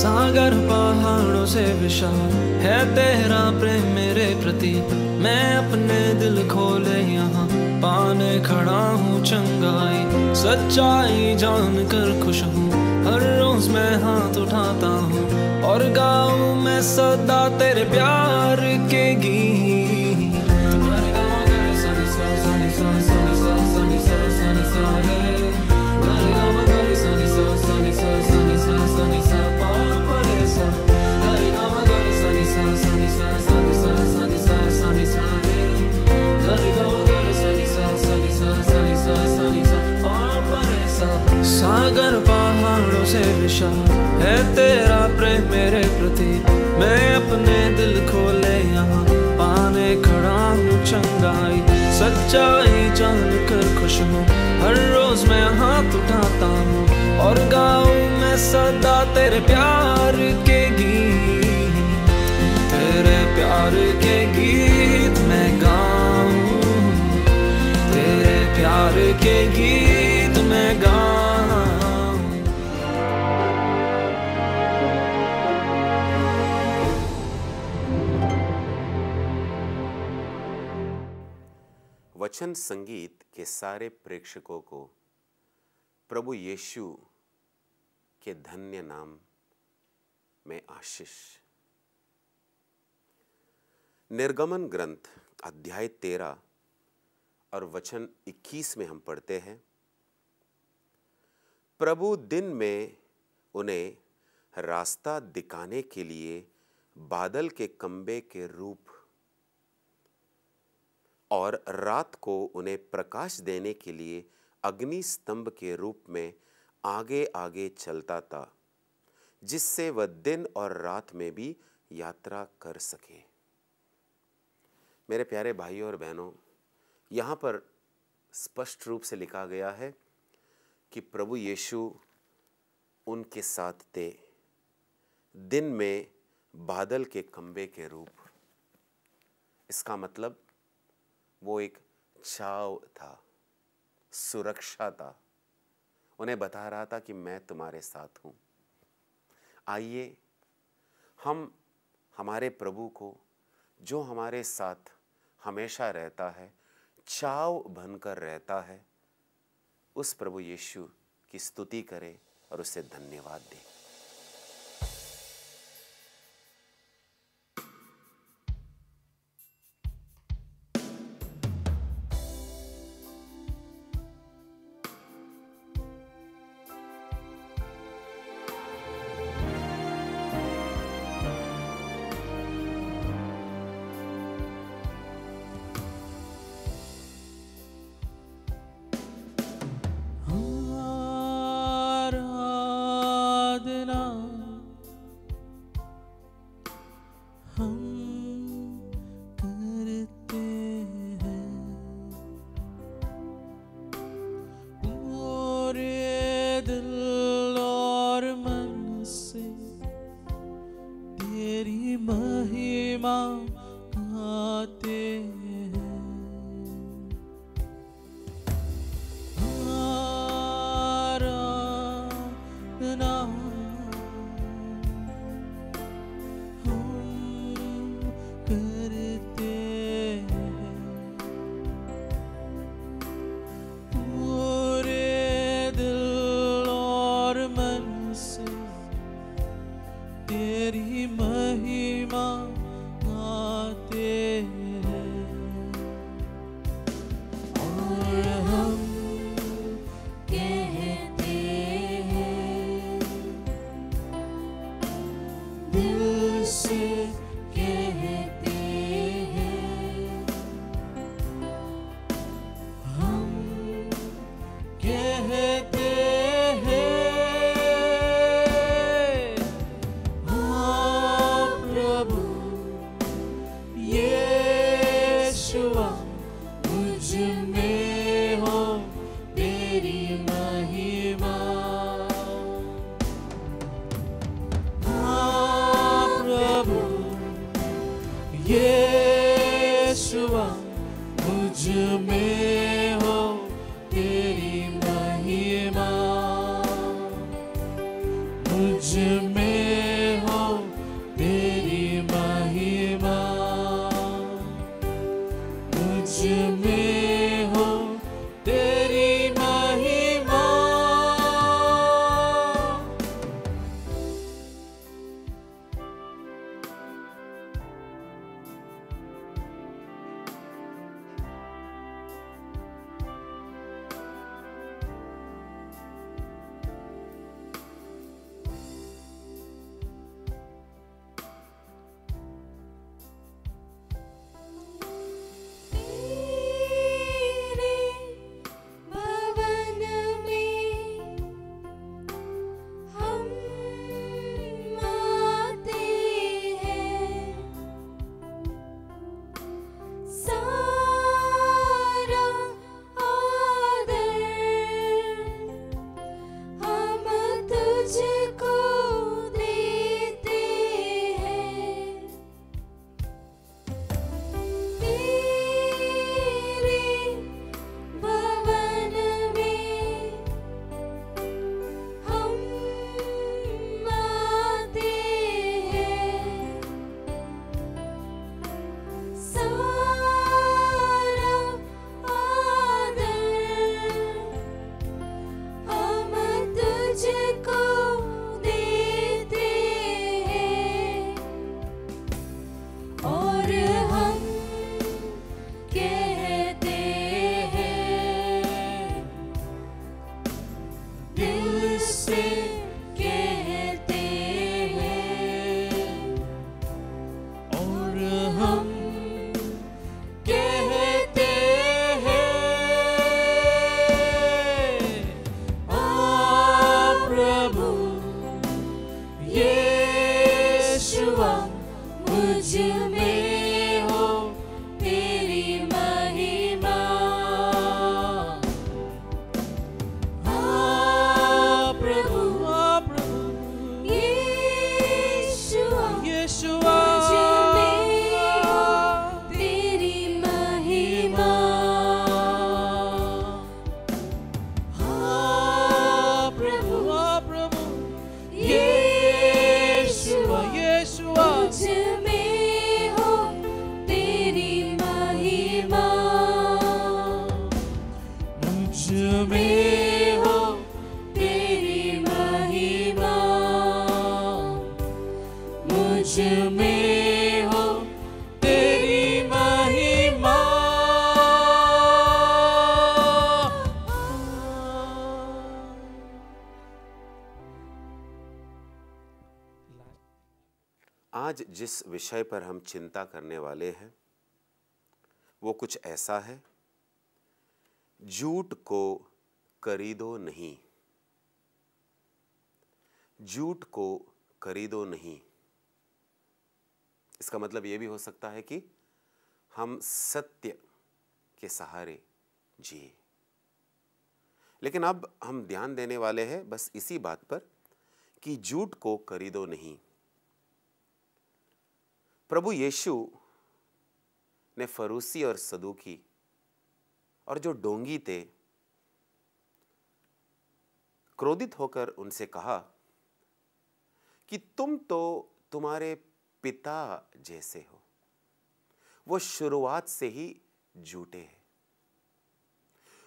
सागर पहाड़ों से विशाल है तेरा प्रेम मेरे प्रति। मैं अपने दिल खोले यहाँ पाने खड़ा हूँ चंगाई। सच्चाई जान कर खुश हूँ, हर रोज मैं हाथ उठाता हूँ और गाऊँ मैं सदा तेरे प्यार के गीत। सागर पहाड़ों से विशाल है तेरा प्रेम मेरे प्रति। मैं अपने दिल खोले यहाँ पाने खड़ा हूँ चंगाई। सच्चाई जान कर खुश हूँ, हर रोज मैं हाथ उठाता हूँ और गाऊँ मैं सदा तेरे प्यार के गीत। तेरे प्यार के गीत मैं गाऊँ, तेरे प्यार के गीत मैं गाऊँ। वचन संगीत के सारे प्रेक्षकों को प्रभु यीशु के धन्य नाम में आशीष। निर्गमन ग्रंथ अध्याय 13 और वचन 21 में हम पढ़ते हैं, प्रभु दिन में उन्हें रास्ता दिखाने के लिए बादल के खंभे के रूप और रात को उन्हें प्रकाश देने के लिए अग्नि स्तंभ के रूप में आगे आगे चलता था, जिससे वह दिन और रात में भी यात्रा कर सके। मेरे प्यारे भाइयों और बहनों, यहाँ पर स्पष्ट रूप से लिखा गया है कि प्रभु यीशु उनके साथ थे दिन में बादल के खंभे के रूप। इसका मतलब वो एक छाव था, सुरक्षा था, उन्हें बता रहा था कि मैं तुम्हारे साथ हूँ। आइए हम हमारे प्रभु को, जो हमारे साथ हमेशा रहता है, छाव बनकर रहता है, उस प्रभु यीशु की स्तुति करें और उसे धन्यवाद दें। मुझ में हम कहते हैं आ प्रभु यीशुआ मुझ में हो तेरी महिमा। आ प्रभु यीशुआ मुझ में हो तेरी महिमा। आ प्रभु यीशुआ मुझ में हो तेरी महिमा। मुझ में हो तेरी महिमा। मुझ में हो तेरी महिमा। आज जिस विषय पर हम चिंता करने वाले हैं वो कुछ ऐसा है, झूठ को खरीदो नहीं। झूठ को खरीदो नहीं। इसका मतलब यह भी हो सकता है कि हम सत्य के सहारे जिए। लेकिन अब हम ध्यान देने वाले हैं बस इसी बात पर कि झूठ को खरीदो नहीं। प्रभु यीशु ने फरूसी और सदूकी और जो ढोंगी थे क्रोधित होकर उनसे कहा कि तुम तो तुम्हारे पिता जैसे हो। वो शुरुआत से ही झूठे हैं।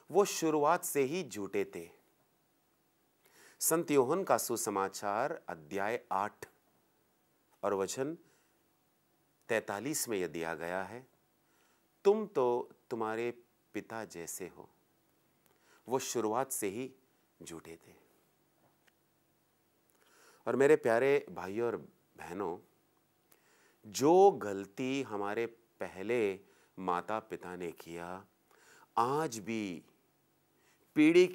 वो शुरुआत से ही झूठे थे। संत यूहन्ना का सुसमाचार अध्याय 8 और वचन 43 में यह दिया गया है, तुम तो तुम्हारे पिता जैसे हो। वो शुरुआत से ही झूठे थे। और मेरे प्यारे भाइयों और बहनों, जो गलती हमारे पहले माता पिता ने किया, आज भी पीढ़ी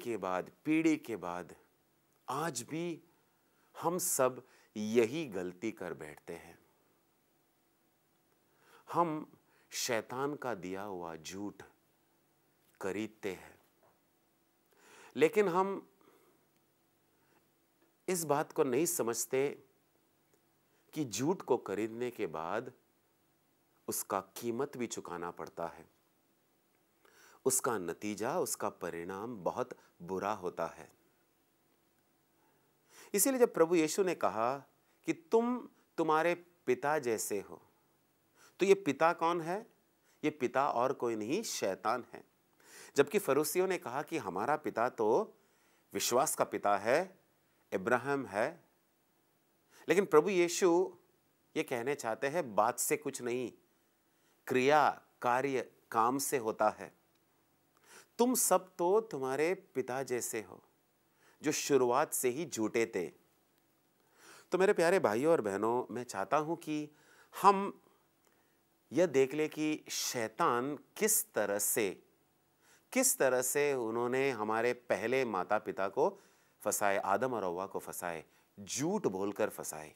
के बाद आज भी हम सब यही गलती कर बैठते हैं। हम शैतान का दिया हुआ झूठ खरीदते हैं। लेकिन हम इस बात को नहीं समझते कि झूठ को खरीदने के बाद उसका कीमत भी चुकाना पड़ता है। उसका नतीजा, उसका परिणाम बहुत बुरा होता है। इसीलिए जब प्रभु यीशु ने कहा कि तुम तुम्हारे पिता जैसे हो, तो ये पिता कौन है? ये पिता और कोई नहीं, शैतान है। जबकि फरीसियों ने कहा कि हमारा पिता तो विश्वास का पिता है, इब्राहिम है। लेकिन प्रभु यीशु ये कहने चाहते हैं बात से कुछ नहीं, क्रिया, कार्य, काम से होता है। तुम सब तो तुम्हारे पिता जैसे हो जो शुरुआत से ही झूठे थे। तो मेरे प्यारे भाइयों और बहनों, मैं चाहता हूं कि हम यह देख ले कि शैतान किस तरह से उन्होंने हमारे पहले माता पिता को फंसाए, आदम और हव्वा को फंसाए, झूठ बोलकर फंसाए।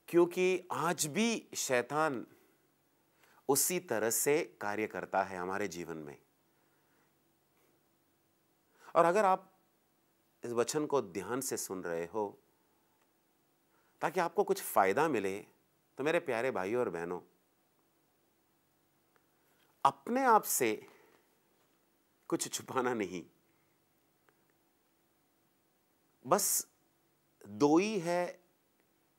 क्योंकि आज भी शैतान उसी तरह से कार्य करता है हमारे जीवन में। और अगर आप इस वचन को ध्यान से सुन रहे हो ताकि आपको कुछ फायदा मिले, तो मेरे प्यारे भाइयों और बहनों, अपने आप से कुछ छुपाना नहीं। बस दो ही है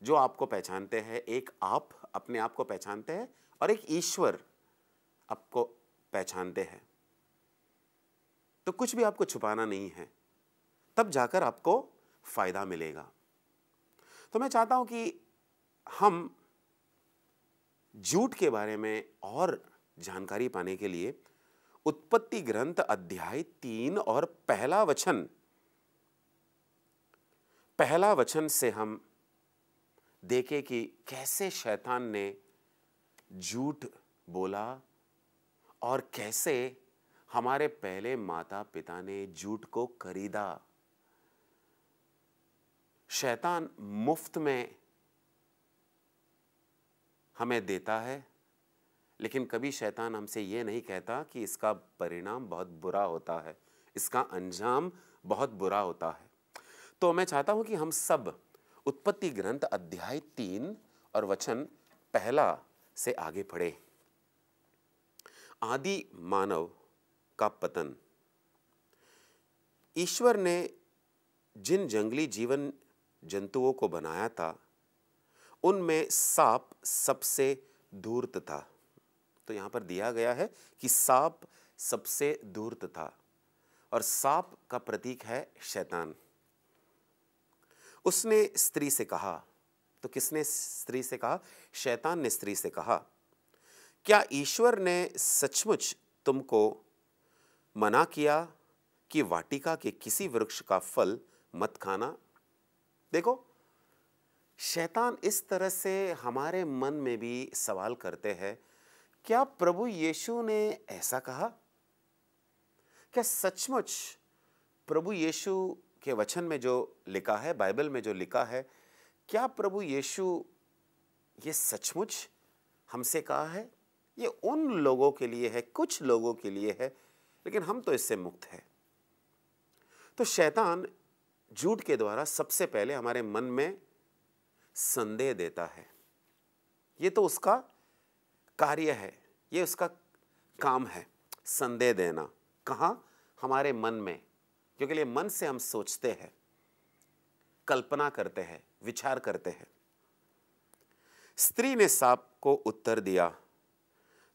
जो आपको पहचानते हैं। एक आप अपने आप को पहचानते हैं और एक ईश्वर आपको पहचानते हैं। तो कुछ भी आपको छुपाना नहीं है, तब जाकर आपको फायदा मिलेगा। तो मैं चाहता हूं कि हम झूठ के बारे में और जानकारी पाने के लिए उत्पत्ति ग्रंथ अध्याय 3 और पहला वचन से हम देखें कि कैसे शैतान ने झूठ बोला और कैसे हमारे पहले माता पिता ने झूठ को खरीदा। शैतान मुफ्त में हमें देता है, लेकिन कभी शैतान हमसे यह नहीं कहता कि इसका परिणाम बहुत बुरा होता है, इसका अंजाम बहुत बुरा होता है। तो मैं चाहता हूं कि हम सब उत्पत्ति ग्रंथ अध्याय 3 और वचन 1 से आगे पढ़े। आदि मानव का पतन। ईश्वर ने जिन जंगली जीवन जंतुओं को बनाया था, उनमें सांप सबसे धूर्त था। तो यहां पर दिया गया है कि सांप सबसे धूर्त था, और सांप का प्रतीक है शैतान। उसने स्त्री से कहा, तो किसने स्त्री से कहा? शैतान ने स्त्री से कहा, क्या ईश्वर ने सचमुच तुमको मना किया कि वाटिका के किसी वृक्ष का फल मत खाना? देखो, शैतान इस तरह से हमारे मन में भी सवाल करते हैं, क्या प्रभु यीशु ने ऐसा कहा? क्या सचमुच प्रभु यीशु के वचन में जो लिखा है, बाइबल में जो लिखा है, क्या प्रभु यीशु ये सचमुच हमसे कहा है? ये उन लोगों के लिए है, कुछ लोगों के लिए है, लेकिन हम तो इससे मुक्त हैं। तो शैतान झूठ के द्वारा सबसे पहले हमारे मन में संदेह देता है। ये तो उसका कार्य है, ये उसका काम है, संदेह देना। कहाँ? हमारे मन में, क्योंकि मन से हम सोचते हैं, कल्पना करते हैं, विचार करते हैं। स्त्री ने सांप को उत्तर दिया,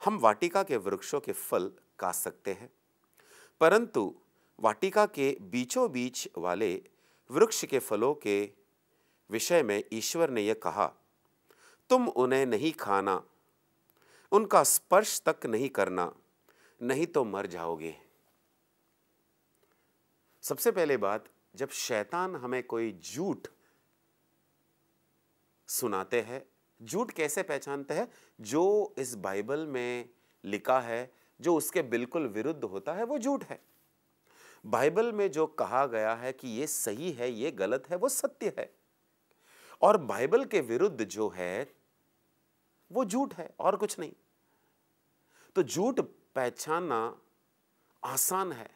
हम वाटिका के वृक्षों के फल खा सकते हैं, परंतु वाटिका के बीचों बीच वाले वृक्ष के फलों के विषय में ईश्वर ने यह कहा, तुम उन्हें नहीं खाना, उनका स्पर्श तक नहीं करना, नहीं तो मर जाओगे। सबसे पहले बात, जब शैतान हमें कोई झूठ सुनाते हैं, झूठ कैसे पहचानते हैं? जो इस बाइबल में लिखा है, जो उसके बिल्कुल विरुद्ध होता है, वो झूठ है। बाइबल में जो कहा गया है कि ये सही है, ये गलत है, वो सत्य है। और बाइबल के विरुद्ध जो है वो झूठ है, और कुछ नहीं। तो झूठ पहचानना आसान है,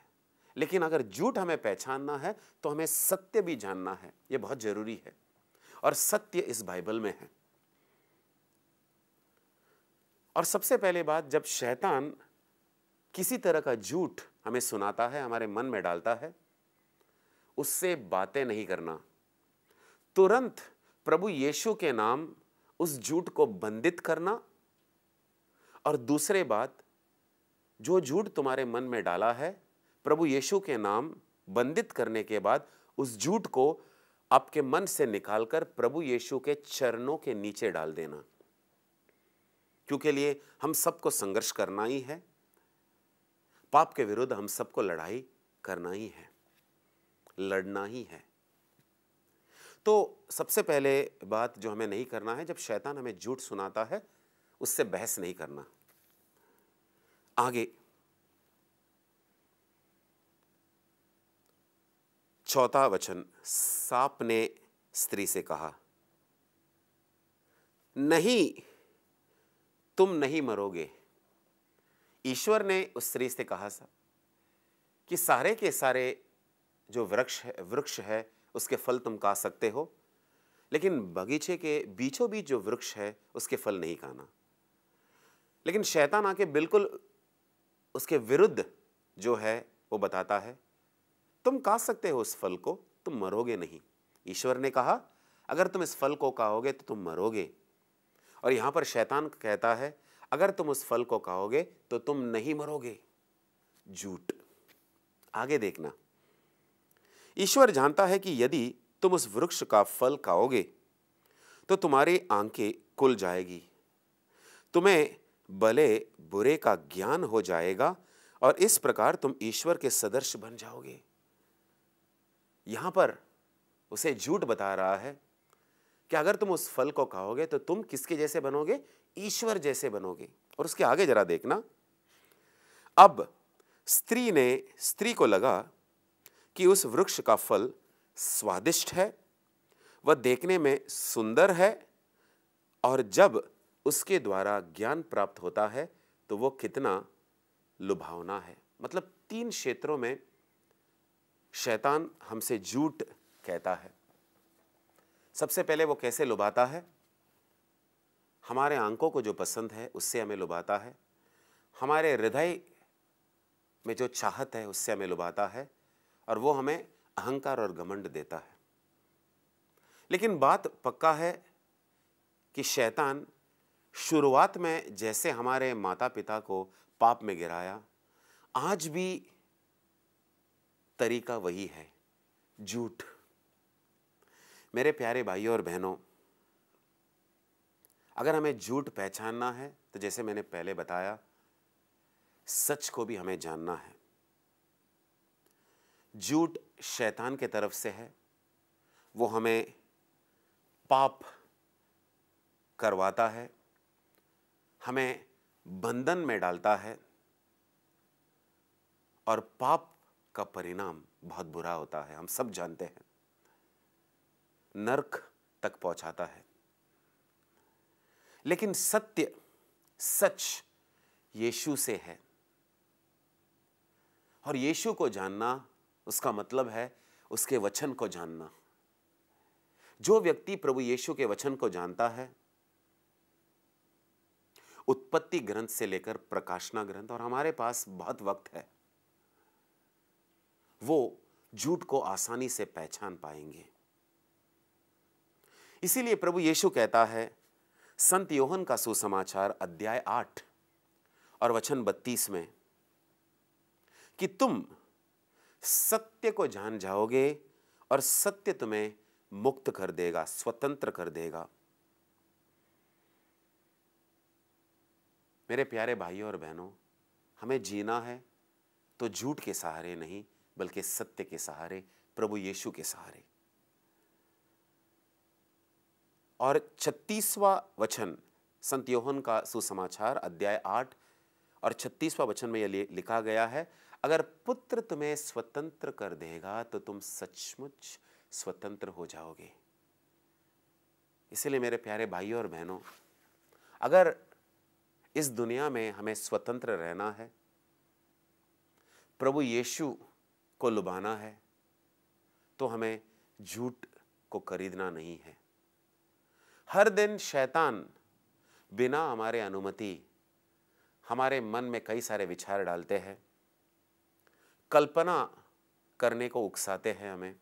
लेकिन अगर झूठ हमें पहचानना है तो हमें सत्य भी जानना है, ये बहुत जरूरी है। और सत्य इस बाइबल में है। और सबसे पहले बात, जब शैतान किसी तरह का झूठ हमें सुनाता है, हमारे मन में डालता है, उससे बातें नहीं करना। तुरंत प्रभु यीशु के नाम उस झूठ को बंदित करना। और दूसरे बात, जो झूठ तुम्हारे मन में डाला है, प्रभु यीशु के नाम बंदित करने के बाद उस झूठ को आपके मन से निकालकर प्रभु यीशु के चरणों के नीचे डाल देना। क्योंकि लिए हम सबको संघर्ष करना ही है, पाप के विरुद्ध हम सबको लड़ाई करना ही है, लड़ना ही है। तो सबसे पहले बात जो हमें नहीं करना है, जब शैतान हमें झूठ सुनाता है, उससे बहस नहीं करना। आगे 4 वचन, सांप ने स्त्री से कहा, नहीं, तुम नहीं मरोगे। ईश्वर ने उस स्त्री से कहा कि सारे के सारे जो वृक्ष है उसके फल तुम खा सकते हो, लेकिन बगीचे के बीचों बीच जो वृक्ष है उसके फल नहीं खाना। लेकिन शैतान आके बिल्कुल उसके विरुद्ध जो है वो बताता है, तुम खा सकते हो उस फल को, तुम मरोगे नहीं। ईश्वर ने कहा अगर तुम इस फल को खाओगे तो तुम मरोगे, और यहां पर शैतान कहता है अगर तुम उस फल को खाओगे तो तुम नहीं मरोगे। झूठ। आगे देखना, ईश्वर जानता है कि यदि तुम उस वृक्ष का फल खाओगे तो तुम्हारी आंखें खुल जाएगी, तुम्हें भले बुरे का ज्ञान हो जाएगा, और इस प्रकार तुम ईश्वर के सदृश बन जाओगे। यहां पर उसे झूठ बता रहा है कि अगर तुम उस फल को खाओगे तो तुम किसके जैसे बनोगे? ईश्वर जैसे बनोगे। और उसके आगे जरा देखना, अब स्त्री को लगा कि उस वृक्ष का फल स्वादिष्ट है, वह देखने में सुंदर है, और जब उसके द्वारा ज्ञान प्राप्त होता है तो वो कितना लुभावना है। मतलब 3 क्षेत्रों में शैतान हमसे झूठ कहता है। सबसे पहले वो कैसे लुभाता है? हमारे आंखों को जो पसंद है उससे हमें लुभाता है, हमारे हृदय में जो चाहत है उससे हमें लुभाता है, और वो हमें अहंकार और घमंड देता है। लेकिन बात पक्का है कि शैतान शुरुआत में जैसे हमारे माता पिता को पाप में गिराया, आज भी तरीका वही है, झूठ। मेरे प्यारे भाइयों और बहनों, अगर हमें झूठ पहचानना है तो जैसे मैंने पहले बताया, सच को भी हमें जानना है। झूठ शैतान के तरफ से है, वो हमें पाप करवाता है, हमें बंधन में डालता है, और पाप का परिणाम बहुत बुरा होता है, हम सब जानते हैं, नरक तक पहुंचाता है। लेकिन सत्य, सच यीशु से है, और यीशु को जानना उसका मतलब है उसके वचन को जानना। जो व्यक्ति प्रभु यीशु के वचन को जानता है, उत्पत्ति ग्रंथ से लेकर प्रकाशना ग्रंथ, और हमारे पास बहुत वक्त है, वो झूठ को आसानी से पहचान पाएंगे। इसीलिए प्रभु यीशु कहता है संत योहन का सुसमाचार अध्याय 8 और वचन 32 में कि तुम सत्य को जान जाओगे और सत्य तुम्हें मुक्त कर देगा, स्वतंत्र कर देगा। मेरे प्यारे भाइयों और बहनों, हमें जीना है तो झूठ के सहारे नहीं, बल्कि सत्य के सहारे, प्रभु यीशु के सहारे। और 36वां वचन संत योहन का सुसमाचार अध्याय 8 और 36वां वचन में यह लिखा गया है, अगर पुत्र तुम्हें स्वतंत्र कर देगा तो तुम सचमुच स्वतंत्र हो जाओगे। इसलिए मेरे प्यारे भाइयों और बहनों, अगर इस दुनिया में हमें स्वतंत्र रहना है, प्रभु यीशु को लुभाना है, तो हमें झूठ को खरीदना नहीं है। हर दिन शैतान बिना हमारे अनुमति हमारे मन में कई सारे विचार डालते हैं, कल्पना करने को उकसाते हैं हमें,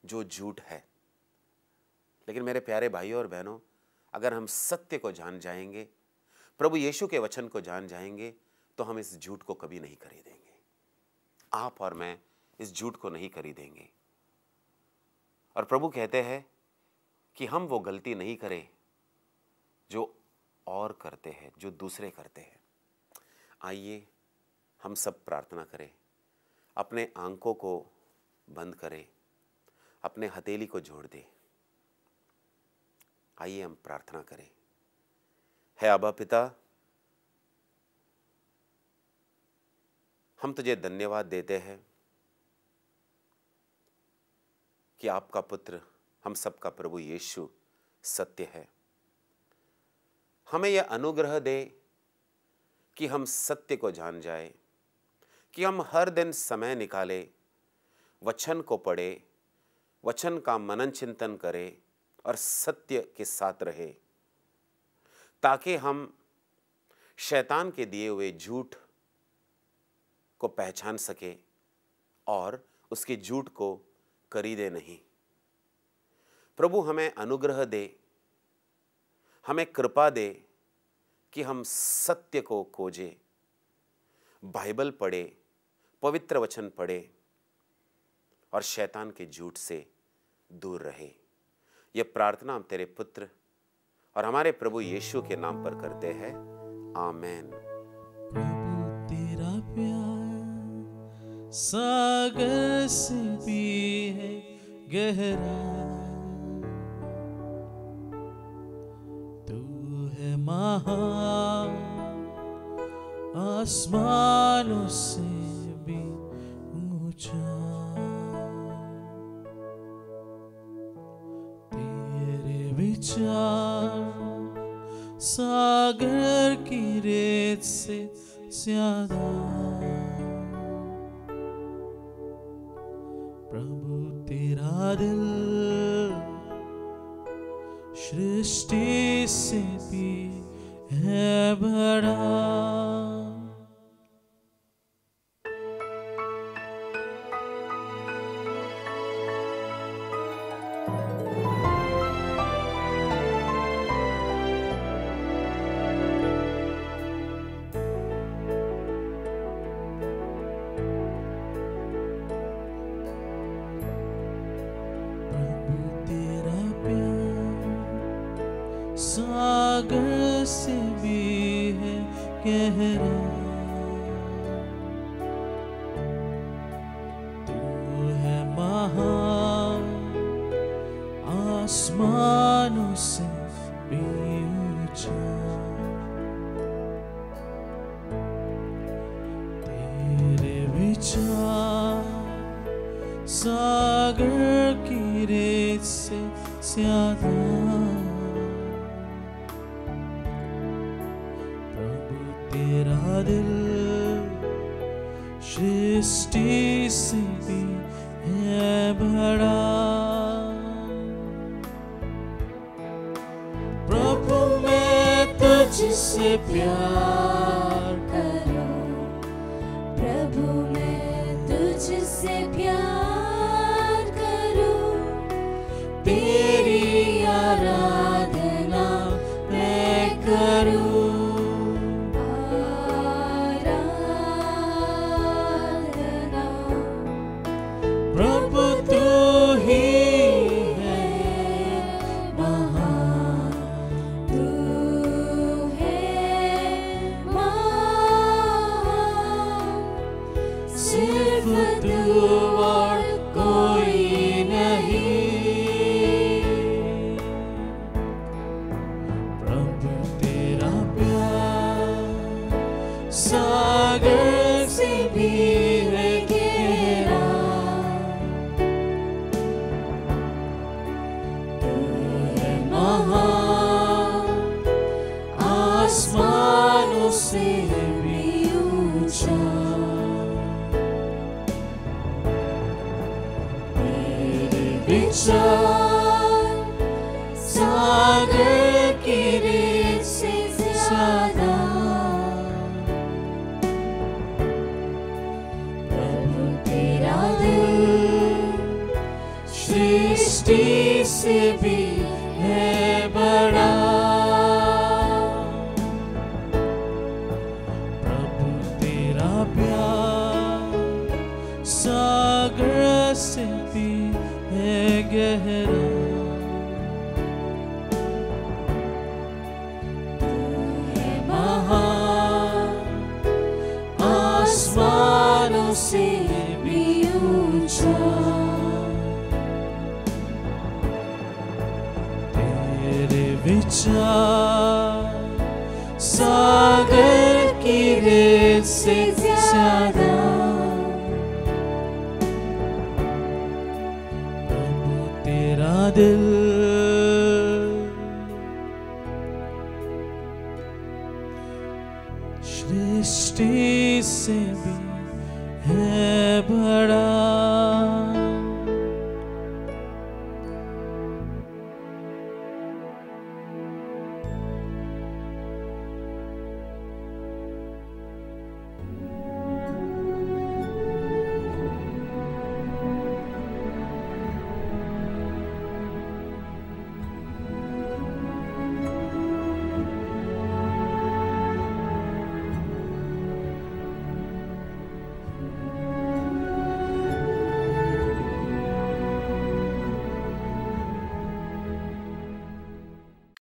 जो झूठ है। लेकिन मेरे प्यारे भाइयों और बहनों, अगर हम सत्य को जान जाएंगे, प्रभु यीशु के वचन को जान जाएंगे, तो हम इस झूठ को कभी नहीं खरीदेंगे। आप और मैं इस झूठ को नहीं खरीदेंगे। और प्रभु कहते हैं कि हम वो गलती नहीं करें जो और करते हैं, जो दूसरे करते हैं। आइए हम सब प्रार्थना करें, अपने आंखों को बंद करें, अपने हथेली को जोड़ दें। आइए हम प्रार्थना करें। हे अब्बा पिता, हम तुझे धन्यवाद देते हैं कि आपका पुत्र, हम सबका प्रभु यीशु सत्य है। हमें यह अनुग्रह दे कि हम सत्य को जान जाए, कि हम हर दिन समय निकाले, वचन को पढ़े, वचन का मनन चिंतन करें और सत्य के साथ रहे, ताकि हम शैतान के दिए हुए झूठ को पहचान सके और उसके झूठ को खरीदे नहीं। प्रभु हमें अनुग्रह दे, हमें कृपा दे कि हम सत्य को खोजें, बाइबल पढ़े, पवित्र वचन पढ़े और शैतान के झूठ से दूर रहे। यह प्रार्थना हम तेरे पुत्र और हमारे प्रभु यीशु के नाम पर करते हैं। आमेन। प्रभु तेरा प्यार सागर से भी है गहरा, महान, आसमानों से भी ऊंचा। तेरे विचार सागर की रेत से ज्यादा। प्रभु तेरा दिल सृष्टि से भी है बड़ा। सागर से भी है गहरा। तू है महान, आसमानों से भी ऊंचा। तेरे विचार सागर की रेत से ज्यादा। तेरा दिल सृष्टि से भी है बड़ा। प्रभु मैं तुझसे प्यार करूं, प्रभु मैं तुझसे प्यार करूं। तेरी आराधना मैं करूं। प्रभु तू ही है महान, तू है महान। सिर्फ तू और कोई नहीं। प्रभु तेरा प्यार सागर से भी है गहरा। आसमानों से भी ऊंचा। तेरे विचार सागर की रेत से ज्यादा। प्रभु तेरा दिल सृष्टि से भी है बड़ा। सागर से भी है गहरा। तू है महान, आसमानों से भी ऊंचा। तेरे विचार सागर की रेत से ज्यादा। तेरा दिल सृष्टि से भी है बड़ा।